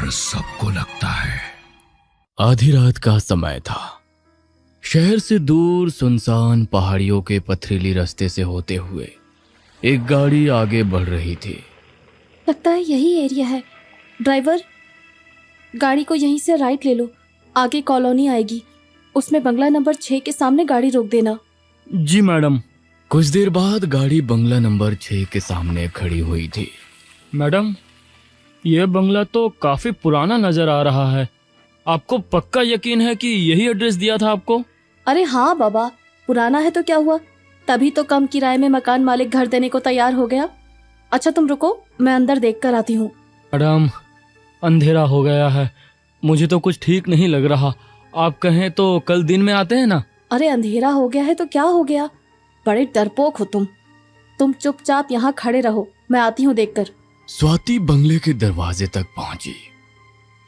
डर सबको लगता है। आधी रात का समय था। शहर से दूर सुनसान पहाड़ियों के पथरीली रास्ते से होते हुए एक गाड़ी आगे बढ़ रही थी। लगता है यही एरिया है। ड्राइवर, गाड़ी को यहीं से राइट ले लो, आगे कॉलोनी आएगी, उसमें बंगला नंबर 6 के सामने गाड़ी रोक देना। जी मैडम। कुछ देर बाद गाड़ी बंगला नंबर 6 के सामने खड़ी हुई थी। मैडम, यह बंगला तो काफी पुराना नजर आ रहा है। आपको पक्का यकीन है कि यही एड्रेस दिया था आपको? अरे हाँ बाबा, पुराना है तो क्या हुआ, तभी तो कम किराए में मकान मालिक घर देने को तैयार हो गया। अच्छा तुम रुको, मैं अंदर देख कर आती हूँ। मैडम, अंधेरा हो गया है, मुझे तो कुछ ठीक नहीं लग रहा। आप कहें तो कल दिन में आते हैं ना? अरे अंधेरा हो गया है तो क्या हो गया, बड़े डरपोक हो तुम चुपचाप यहाँ खड़े रहो, मैं आती हूँ देखकर। स्वाति बंगले के दरवाजे तक पहुंची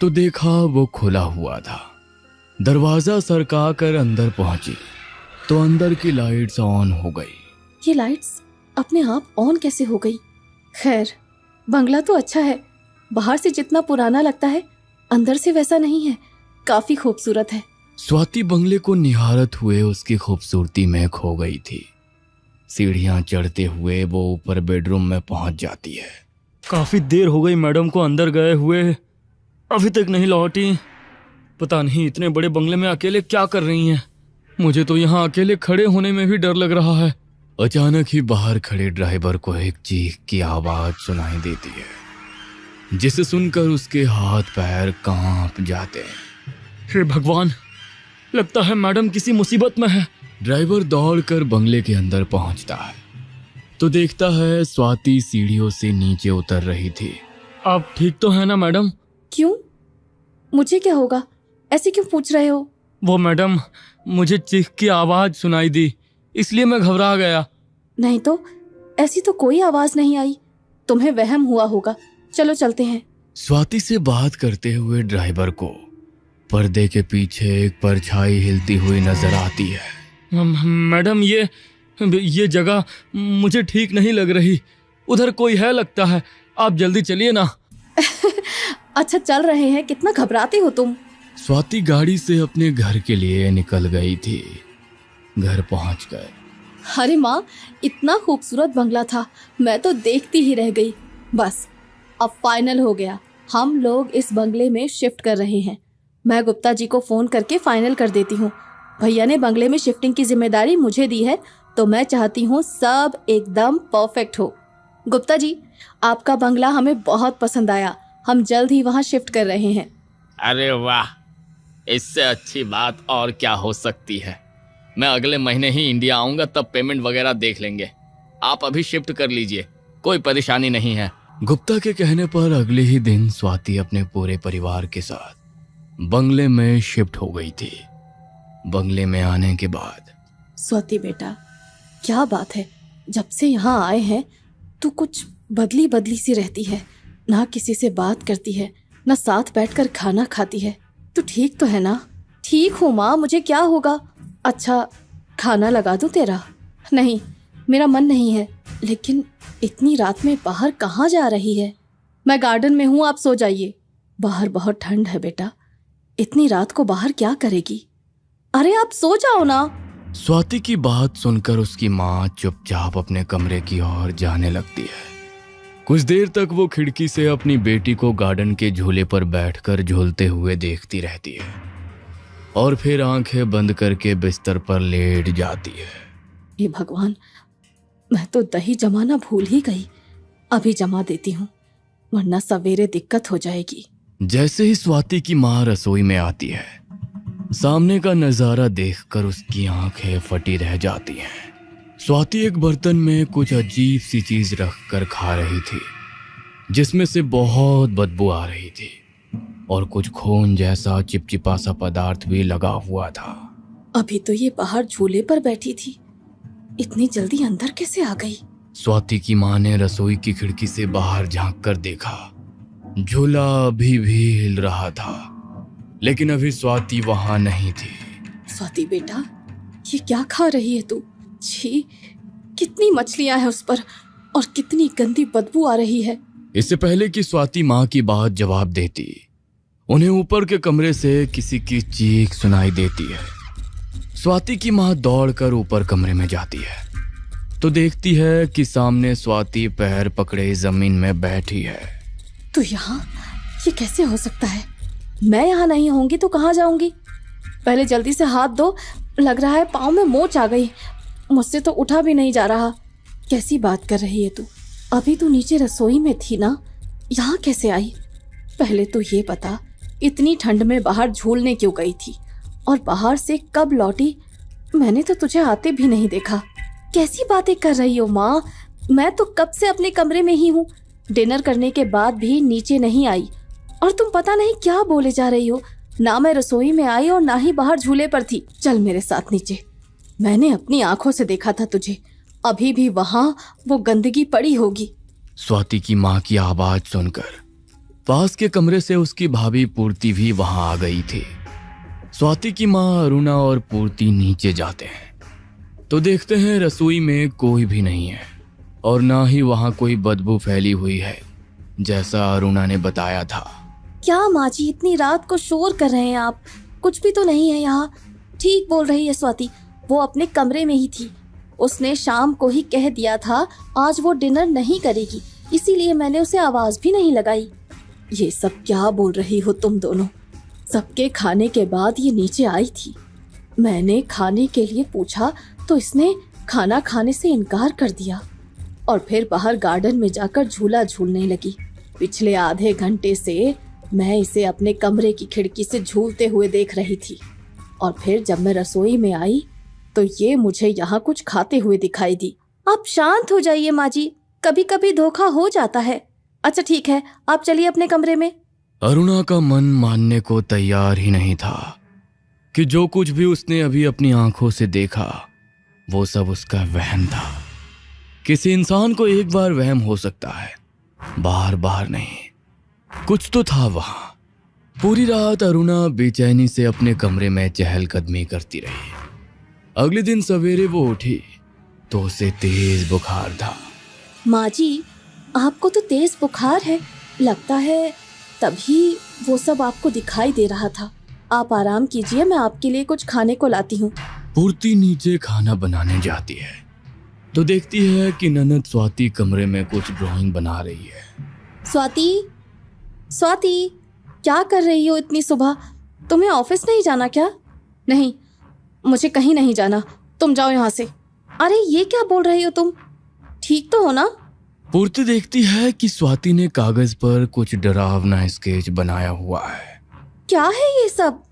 तो देखा वो खुला हुआ था। दरवाजा सरका कर अंदर पहुंची तो अंदर की लाइट्स ऑन हो गई। ये लाइट्स अपने आप ऑन कैसे हो गई? खैर, बंगला तो अच्छा है, बाहर से जितना पुराना लगता है अंदर से वैसा नहीं है, काफी खूबसूरत है। स्वाति बंगले को निहारत हुए उसकी खूबसूरती में खो गई थी। सीढ़ियां चढ़ते हुए वो ऊपर बेडरूम में पहुंच जाती है। काफी देर हो गई मैडम को अंदर गए हुए, अभी तक नहीं लौटी। पता नहीं इतने बड़े बंगले में अकेले क्या कर रही हैं। मुझे तो यहाँ अकेले खड़े होने में भी डर लग रहा है। अचानक ही बाहर खड़े ड्राइवर को एक चीख की आवाज सुनाई देती है, जिसे सुनकर उसके हाथ पैर कांप जाते हैं। हे भगवान, लगता है मैडम किसी मुसीबत में है। ड्राइवर दौड़कर बंगले के अंदर पहुंचता है तो देखता है स्वाति सीढ़ियों से नीचे उतर रही थी। आप ठीक तो है ना मैडम? क्यों, मुझे क्या होगा, ऐसे क्यों पूछ रहे हो? वो मैडम, मुझे चीख की आवाज सुनाई दी, इसलिए मैं घबरा गया। नहीं तो, ऐसी तो कोई आवाज नहीं आई, तुम्हें वहम हुआ होगा, चलो चलते हैं। स्वाति से बात करते हुए ड्राइवर को पर्दे के पीछे एक परछाई हिलती हुई नजर आती है। मैडम, ये जगह मुझे ठीक नहीं लग रही, उधर कोई है लगता है, आप जल्दी चलिए ना। अच्छा चल रहे हैं, कितना घबराते हो तुम। स्वाति गाड़ी से अपने घर के लिए निकल गई थी। घर पहुंच गए। अरे माँ, इतना खूबसूरत बंगला था, मैं तो देखती ही रह गई। बस अब फाइनल हो गया, हम लोग इस बंगले में शिफ्ट कर रहे हैं। मैं गुप्ता जी को फ़ोन करके फाइनल कर देती हूँ। भैया ने बंगले में शिफ्टिंग की जिम्मेदारी मुझे दी है, तो मैं चाहती हूँ सब एकदम परफेक्ट हो। गुप्ता जी, आपका बंगला हमें बहुत पसंद आया, हम जल्द ही वहाँ शिफ्ट कर रहे हैं। अरे वाह, इससे अच्छी बात और क्या हो सकती है। मैं अगले महीने ही इंडिया आऊंगा, तब पेमेंट वगैरह देख लेंगे। आप अभी शिफ्ट कर लीजिए, कोई परेशानी नहीं है। गुप्ता के कहने पर अगले ही दिन स्वाति अपने पूरे परिवार के साथ बंगले में शिफ्ट हो गई थी। बंगले में आने के बाद, स्वाति बेटा, क्या बात है, जब से यहाँ आए हैं तू कुछ बदली बदली सी रहती है, ना किसी से बात करती है, ना साथ बैठकर खाना खाती है। तू ठीक तो है ना? ठीक हूँ माँ, मुझे क्या होगा। अच्छा, खाना लगा दूँ तेरा? नहीं, मेरा मन नहीं है। लेकिन इतनी रात में बाहर कहाँ जा रही है? मैं गार्डन में हूँ, आप सो जाइए। बाहर बहुत ठंड है बेटा, इतनी रात को बाहर क्या करेगी? अरे आप सो जाओ ना। स्वाति की बात सुनकर उसकी माँ चुपचाप अपने कमरे की ओर जाने लगती है। कुछ देर तक वो खिड़की से अपनी बेटी को गार्डन के झूले पर बैठकर झूलते हुए देखती रहती है और फिर आंखें बंद करके बिस्तर पर लेट जाती है। हे भगवान, मैं तो दही जमाना भूल ही गई, अभी जमा देती हूँ, वरना सवेरे दिक्कत हो जाएगी। जैसे ही स्वाति की माँ रसोई में आती है, सामने का नजारा देखकर उसकी आंखें फटी रह जाती हैं। स्वाति एक बर्तन में कुछ अजीब सी चीज रखकर खा रही थी, जिसमें से बहुत बदबू आ रही थी और कुछ खून जैसा चिपचिपा सा पदार्थ भी लगा हुआ था। अभी तो ये बाहर झूले पर बैठी थी, इतनी जल्दी अंदर कैसे आ गई? स्वाति की माँ ने रसोई की खिड़की से बाहर झांक कर देखा। झूला अभी भी हिल रहा था, लेकिन अभी स्वाति वहां नहीं थी। स्वाति बेटा, ये क्या खा रही है तू? छी, कितनी मछलियां हैं उस पर और कितनी गंदी बदबू आ रही है। इससे पहले कि स्वाति माँ की बात जवाब देती, उन्हें ऊपर के कमरे से किसी की चीख सुनाई देती है। स्वाति की माँ दौड़कर ऊपर कमरे में जाती है तो देखती है कि सामने स्वाति पैर पकड़े जमीन में बैठी है। तू यहाँ? ये कैसे हो सकता है? मैं यहाँ नहीं होंगी तो कहाँ जाऊंगी? पहले जल्दी से हाथ धो, लग रहा है पाँव में मोच आ गई। मुझसे तो उठा भी नहीं जा रहा। कैसी बात कर रही है तू? अभी तू नीचे रसोई में थी ना, यहाँ कैसे आई? पहले तो ये बता, इतनी ठंड में बाहर झूलने क्यों गई थी और बाहर से कब लौटी? मैंने तो तुझे आते भी नहीं देखा। कैसी बातें कर रही हो माँ? मैं तो कब से अपने कमरे में ही हूँ। डिनर करने के बाद भी नीचे नहीं आई और तुम पता नहीं क्या बोले जा रही हो। ना मैं रसोई में आई और ना ही बाहर झूले पर थी। चल मेरे साथ नीचे। मैंने अपनी आंखों से देखा था तुझे। अभी भी वहां वो गंदगी पड़ी होगी। स्वाति की माँ की आवाज सुनकर पास के कमरे से उसकी भाभी पूर्ति भी वहां आ गई थी। स्वाति की माँ अरुणा और पूर्ति नीचे जाते हैं तो देखते हैं रसोई में कोई भी नहीं है और ना ही वहां कोई बदबू फैली हुई है जैसा अरुणा ने बताया था। क्या माँ जी, इतनी रात को शोर कर रहे हैं आप? कुछ भी तो नहीं है यहाँ। ठीक बोल रही है स्वाति, वो अपने कमरे में ही थी। उसने शाम को ही कह दिया था आज वो डिनर नहीं करेगी, इसीलिए मैंने उसे आवाज भी नहीं लगाई। ये सब क्या बोल रही हो तुम दोनों? सबके खाने के बाद ये नीचे आई थी। मैंने खाने के लिए पूछा तो इसने खाना खाने से इनकार कर दिया और फिर बाहर गार्डन में जाकर झूला झूलने लगी। पिछले आधे घंटे से मैं इसे अपने कमरे की खिड़की से झूलते हुए देख रही थी और फिर जब मैं रसोई में आई तो ये मुझे यहाँ कुछ खाते हुए दिखाई दी। आप शांत हो जाइए माँ जी, कभी कभी धोखा हो जाता है। अच्छा ठीक है, आप चलिए अपने कमरे में। अरुणा का मन मानने को तैयार ही नहीं था कि जो कुछ भी उसने अभी अपनी आंखों से देखा वो सब उसका वहम था। किसी इंसान को एक बार वहम हो सकता है, बार बार नहीं। कुछ तो था वहां। पूरी रात अरुणा बेचैनी से अपने कमरे में चहलकदमी करती रही। अगले दिन सवेरे वो उठी तो उसे तेज बुखार था। माँ जी, आपको तो तेज बुखार है, लगता है तभी वो सब आपको दिखाई दे रहा था। आप आराम कीजिए, मैं आपके लिए कुछ खाने को लाती हूँ। पूर्ति नीचे खाना बनाने जाती है तो देखती है कि ननद स्वाति कमरे में कुछ ड्राइंग बना रही है। स्वाति, स्वाति, क्या कर रही हो इतनी सुबह? तुम्हें ऑफिस नहीं जाना क्या? नहीं, मुझे कहीं नहीं जाना, तुम जाओ यहाँ से। अरे ये क्या बोल रही हो तुम? ठीक तो हो ना? पूर्ति देखती है कि स्वाति ने कागज पर कुछ डरावना स्केच बनाया हुआ है। क्या है ये सब?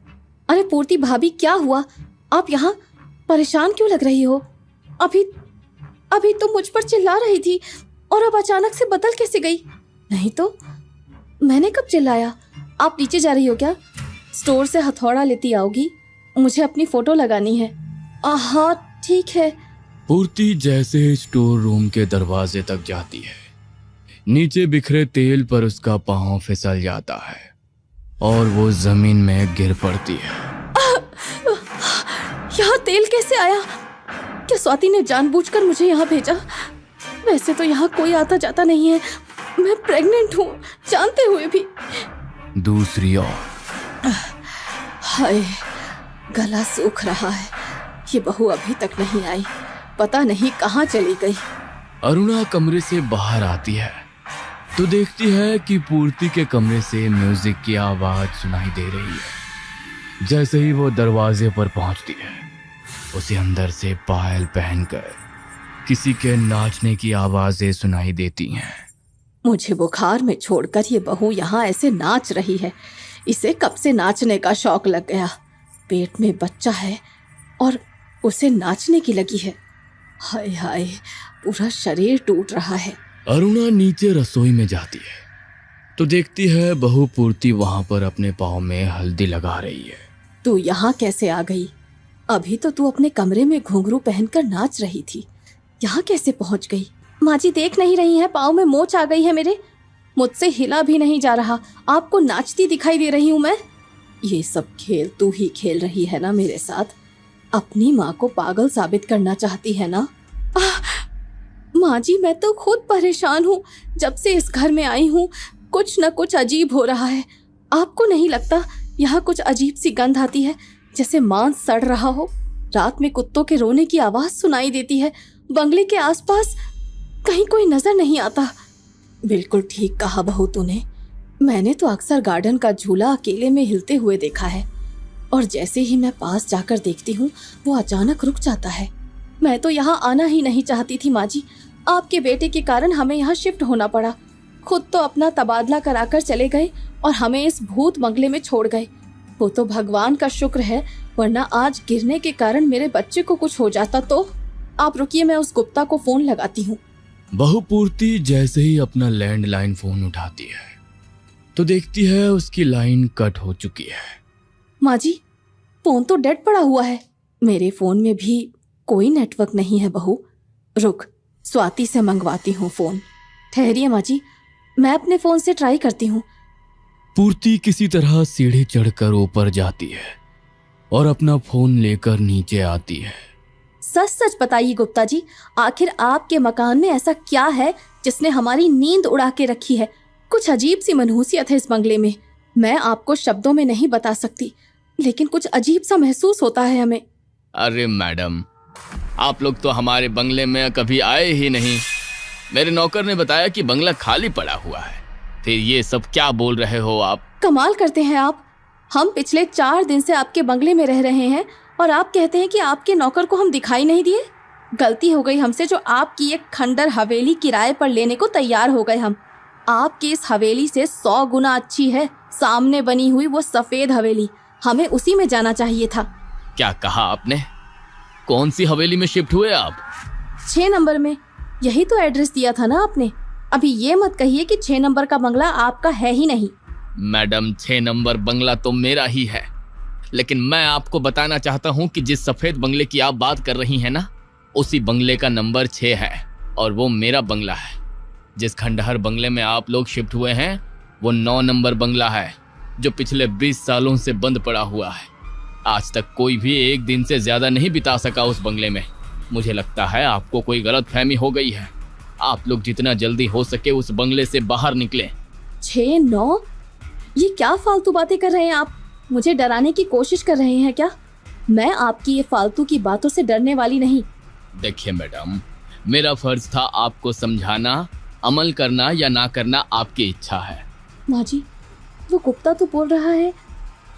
अरे पूर्ति भाभी, क्या हुआ? आप यहाँ परेशान क्यों लग रही हो? अभी तुम मुझ पर चिल्ला रही थी और अब अचानक से बदल कैसे गई? नहीं तो मैंने कब चिल्लाया? आप नीचे जा रही हो क्या? स्टोर से हथौड़ा लेती आओगी, मुझे अपनी फोटो लगानी है। हाँ ठीक है। पूर्ति जैसे ही स्टोर रूम के दरवाजे तक जाती है, नीचे बिखरे तेल पर उसका पांव फिसल जाता है और वो जमीन में गिर पड़ती है। यहाँ तेल कैसे आया? क्या स्वाति ने जानबूझकर मुझे यहाँ भेजा? वैसे तो यहाँ कोई आता जाता नहीं है, मैं प्रेग्नेंट हूँ जानते हुए भी। दूसरी ओर हाय, गला सूख रहा है। ये बहू अभी तक नहीं आई, पता नहीं कहाँ चली गई। अरुणा कमरे से बाहर आती है तो देखती है कि पूर्ति के कमरे से म्यूजिक की आवाज सुनाई दे रही है। जैसे ही वो दरवाजे पर पहुंचती है, उसे अंदर से पायल पहनकर किसी के नाचने की आवाजें सुनाई देती हैं। मुझे बुखार में छोड़कर ये बहू यहाँ ऐसे नाच रही है। इसे कब से नाचने का शौक लग गया। पेट में बच्चा है और उसे नाचने की लगी है। हाय हाय, पूरा शरीर टूट रहा है। अरुणा नीचे रसोई में जाती है तो देखती है बहू पूर्ति वहां पर अपने पाँव में हल्दी लगा रही है। तू यहाँ कैसे आ गई? अभी तो तू अपने कमरे में घुंघरू पहनकर नाच रही थी, यहाँ कैसे पहुँच गई? माँ जी देख नहीं रही है, पाँव में मोच आ गई है मेरे। मुझसे हिला भी नहीं जा रहा, आपको नाचती दिखाई दे रही हूँ मैं। ये सब खेल तू ही खेल रही है ना मेरे साथ? अपनी माँ को पागल साबित करना चाहती है ना? माँ जी मैं तो खुद परेशान हूँ। जब से इस घर में आई हूँ कुछ न कुछ अजीब हो रहा है। आपको नहीं लगता यहाँ कुछ अजीब सी गंध आती है, जैसे मांस सड़ रहा हो? रात में कुत्तों के रोने की आवाज सुनाई देती है। बंगले के आसपास कहीं कोई नजर नहीं आता। बिल्कुल ठीक कहा बहू तूने। मैंने तो अक्सर गार्डन का झूला अकेले में हिलते हुए देखा है, और जैसे ही मैं पास जाकर देखती हूँ वो अचानक रुक जाता है। मैं तो यहाँ आना ही नहीं चाहती थी माँ जी। आपके बेटे के कारण हमें यहाँ शिफ्ट होना पड़ा। खुद तो अपना तबादला कराकर चले गए और हमें इस भूत बंगले में छोड़ गए। वो तो भगवान का शुक्र है, वरना आज गिरने के कारण मेरे बच्चे को कुछ हो जाता तो। आप रुकिए, मैं उस गुप्ता को फोन लगाती हूँ। बहू पूर्ति जैसे ही अपना लैंडलाइन फोन उठाती है तो देखती है उसकी लाइन कट हो चुकी है। माँ जी, फोन तो डेड पड़ा हुआ है। मेरे फोन में भी कोई नेटवर्क नहीं है बहू। रुक, स्वाति से मंगवाती हूँ फोन। ठहरिए माँ जी, मैं अपने फोन से ट्राई करती हूँ। पूर्ति किसी तरह सीढ़ी चढ़कर ऊपर जाती है और अपना फोन लेकर नीचे आती है। सच सच बताइए गुप्ता जी, आखिर आपके मकान में ऐसा क्या है जिसने हमारी नींद उड़ा के रखी है? कुछ अजीब सी मनहूसियत है इस बंगले में। मैं आपको शब्दों में नहीं बता सकती, लेकिन कुछ अजीब सा महसूस होता है हमें। अरे मैडम, आप लोग तो हमारे बंगले में कभी आए ही नहीं। मेरे नौकर ने बताया कि बंगला खाली पड़ा हुआ है। फिर ये सब क्या बोल रहे हो आप? कमाल करते हैं आप। हम पिछले 4 दिन से आपके बंगले में रह रहे हैं और आप कहते हैं कि आपके नौकर को हम दिखाई नहीं दिए। गलती हो गई हमसे जो आपकी एक खंडर हवेली किराए पर लेने को तैयार हो गए हम। आपकी इस हवेली से 100 गुना अच्छी है सामने बनी हुई वो सफेद हवेली। हमें उसी में जाना चाहिए था। क्या कहा आपने? कौन सी हवेली में शिफ्ट हुए आप? 6 नंबर में। यही तो एड्रेस दिया था ना आपने। अभी ये मत कहिए कि 6 नंबर का बंगला आपका है ही नहीं। मैडम, 6 नंबर बंगला तो मेरा ही है, लेकिन मैं आपको बताना चाहता हूँ कि जिस सफेद बंगले की आप बात कर रही हैं ना, उसी बंगले का नंबर 6 है और वो मेरा बंगला है। जिस खंडहर बंगले में आप लोग शिफ्ट हुए हैं वो 9 नंबर बंगला है, जो पिछले 20 सालों से बंद पड़ा हुआ है। आज तक कोई भी एक दिन से ज्यादा नहीं बिता सका उस बंगले में। मुझे लगता है आपको कोई गलतफहमी हो गई है। आप लोग जितना जल्दी हो सके उस बंगले से बाहर निकलें। 6, 9? ये क्या फालतू बातें कर रहे हैं आप? मुझे डराने की कोशिश कर रहे हैं क्या? मैं आपकी ये फालतू की बातों से डरने वाली नहीं। देखिए मैडम, मेरा फर्ज था आपको समझाना। अमल करना या ना करना आपकी इच्छा है। माँ जी, वो गुप्ता तो बोल रहा है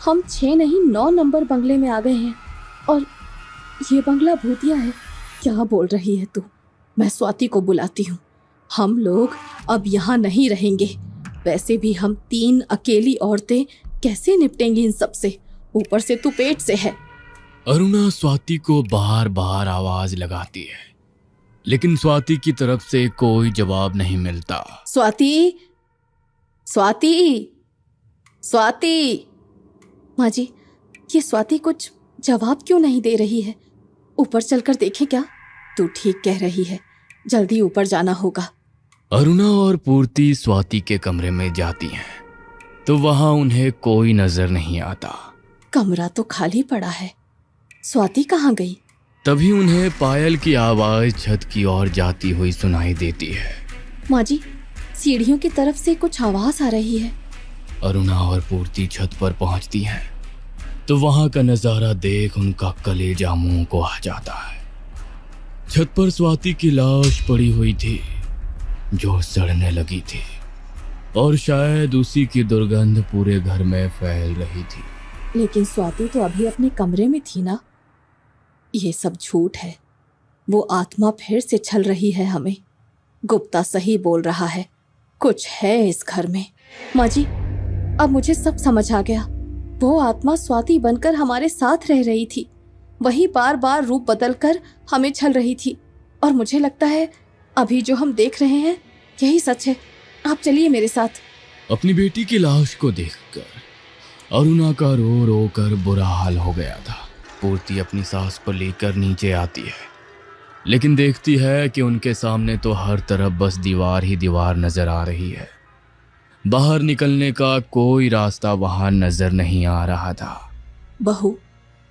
हम 6 नहीं 9 नंबर बंगले में आ गए हैं और ये बंगला भूतिया है। क्या बोल रही है तू? मैं स्वाति को बुलाती हूँ। हम लोग अब यहाँ नहीं रहेंगे। वैसे भी हम 3 अकेली औरतें कैसे निपटेंगी इन सब से? ऊपर से तू पेट से है। अरुणा स्वाति को बार बार आवाज लगाती है, लेकिन स्वाति की तरफ से कोई जवाब नहीं मिलता। स्वाति, स्वाति, स्वाति। माँ जी, ये स्वाति कुछ जवाब क्यों नहीं दे रही है? ऊपर चलकर देखें क्या? तू ठीक कह रही है, जल्दी ऊपर जाना होगा। अरुणा और पूर्ति स्वाति के कमरे में जाती हैं तो वहां उन्हें कोई नजर नहीं आता। कमरा तो खाली पड़ा है। स्वाति कहाँ गई? तभी उन्हें पायल की आवाज छत की ओर जाती हुई सुनाई देती है। माँ जी, सीढ़ियों की तरफ से कुछ आवाज आ रही है। अरुणा और पूर्ति छत पर पहुंचती हैं तो वहां का नजारा देख उनका कलेजा मुंह को आ जाता है। छत पर स्वाति की लाश पड़ी हुई थी जो सड़ने लगी थी और शायद उसी की दुर्गंध पूरे घर में फैल रही थी। लेकिन स्वाति तो अभी अपने कमरे में थी ना। ये सब झूठ है। वो आत्मा फिर से छल रही है हमें। गुप्ता सही बोल रहा है, कुछ है इस घर में। माँ जी, अब मुझे सब समझ आ गया। वो आत्मा स्वाति बनकर हमारे साथ रह रही थी। वही बार बार रूप बदलकर हमें छल रही थी। और मुझे लगता है अभी जो हम देख रहे हैं यही सच है। आप चलिए मेरे साथ। अपनी बेटी की लाश को देखकर अरुणा का रो रो कर बुरा हाल हो गया था। पूर्ति अपनी सास को लेकर नीचे आती है, लेकिन देखती है कि उनके सामने तो हर तरफ बस दीवार ही दीवार नजर आ रही है। बाहर निकलने का कोई रास्ता वहां नजर नहीं आ रहा था। बहू,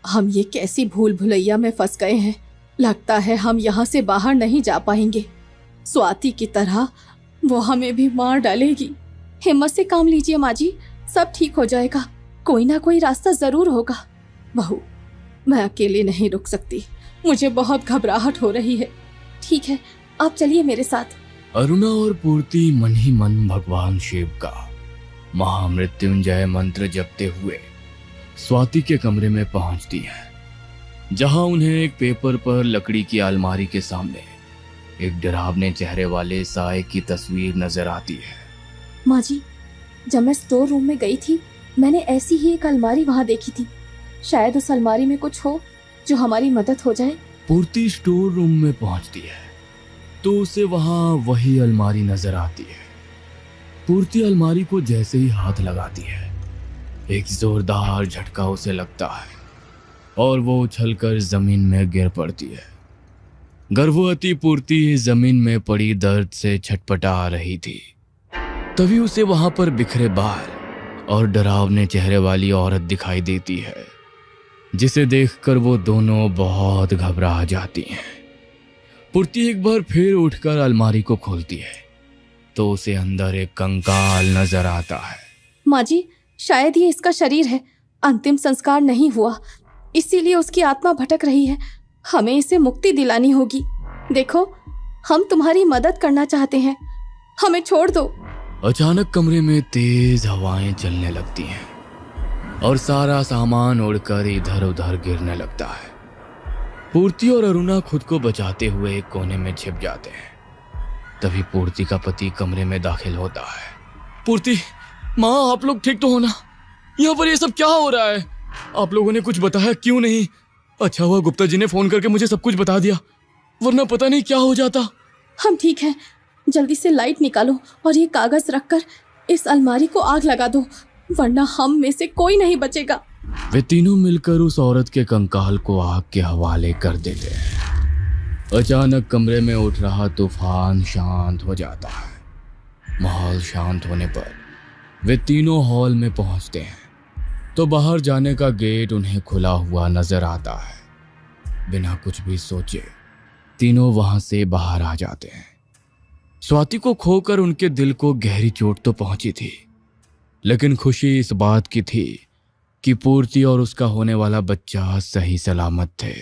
हम ये कैसी भूल भुलैया में फंस गए हैं। लगता है हम यहाँ से बाहर नहीं जा पाएंगे। स्वाति की तरह वो हमें भी मार डालेगी। हिम्मत से काम लीजिए माँ जी, सब ठीक हो जाएगा, कोई ना कोई रास्ता जरूर होगा। बहू, मैं अकेले नहीं रुक सकती, मुझे बहुत घबराहट हो रही है। ठीक है, आप चलिए मेरे साथ। अरुणा और पूर्ति मन ही मन भगवान शिव का महामृत्युंजय मंत्र जपते हुए स्वाति के कमरे में पहुंचती है, जहां उन्हें एक पेपर पर लकड़ी की अलमारी के सामने एक डरावने चेहरे वाले साए की तस्वीर नजर आती है। माँ जी, जब मैं स्टोर रूम में गई थी, मैंने ऐसी ही एक अलमारी वहाँ देखी थी। शायद उस अलमारी में कुछ हो जो हमारी मदद हो जाए। पूर्ति स्टोर रूम में पहुंचती है तो उसे वहां वही अलमारी नजर आती है। पूर्ति अलमारी को जैसे ही हाथ लगाती है, एक जोरदार झटका उसे लगता है और वो उछलकर जमीन में गिर पड़ती है। गर्भवती पूर्ति जमीन में पड़ी दर्द से छटपटा रही थी। तभी उसे वहां पर बिखरे बाल और डरावने चेहरे वाली औरत दिखाई देती है, जिसे देखकर वो दोनों बहुत घबरा जाती हैं। पूर्ति एक बार फिर उठकर अलमारी को खोलती है तो उसे अंदर एक कंकाल नजर आता है। माँ जी, शायद ये इसका शरीर है, अंतिम संस्कार नहीं हुआ, इसीलिए उसकी आत्मा भटक रही है। हमें इसे मुक्ति दिलानी होगी। देखो, हम तुम्हारी मदद करना चाहते हैं, हमें छोड़ दो। अचानक कमरे में तेज हवाएं चलने लगती हैं और सारा सामान उड़कर इधर उधर गिरने लगता है। पूर्ति और अरुणा खुद को बचाते हुए एक कोने में छिप जाते हैं। तभी पूर्ति का पति कमरे में दाखिल होता है। पूर्ति, माँ, आप लोग ठीक तो हो ना? यहाँ पर ये सब क्या हो रहा है? आप लोगों ने कुछ बताया क्यों नहीं? अच्छा हुआ गुप्ता जी ने फोन करके मुझे सब कुछ बता दिया, वरना पता नहीं क्या हो जाता। हम ठीक हैं, जल्दी से लाइट निकालो और ये कागज रखकर इस अलमारी को आग लगा दो, वरना हम में से कोई नहीं बचेगा। वे तीनों मिलकर उस औरत के कंकाल को आग के हवाले कर देते हैं। अचानक कमरे में उठ रहा तूफान शांत हो जाता है। माहौल शांत होने पर वे तीनों हॉल में पहुंचते हैं तो बाहर जाने का गेट उन्हें खुला हुआ नजर आता है। बिना कुछ भी सोचे तीनों वहां से बाहर आ जाते हैं। स्वाति को खोकर उनके दिल को गहरी चोट तो पहुंची थी, लेकिन खुशी इस बात की थी कि पूर्ति और उसका होने वाला बच्चा सही सलामत थे।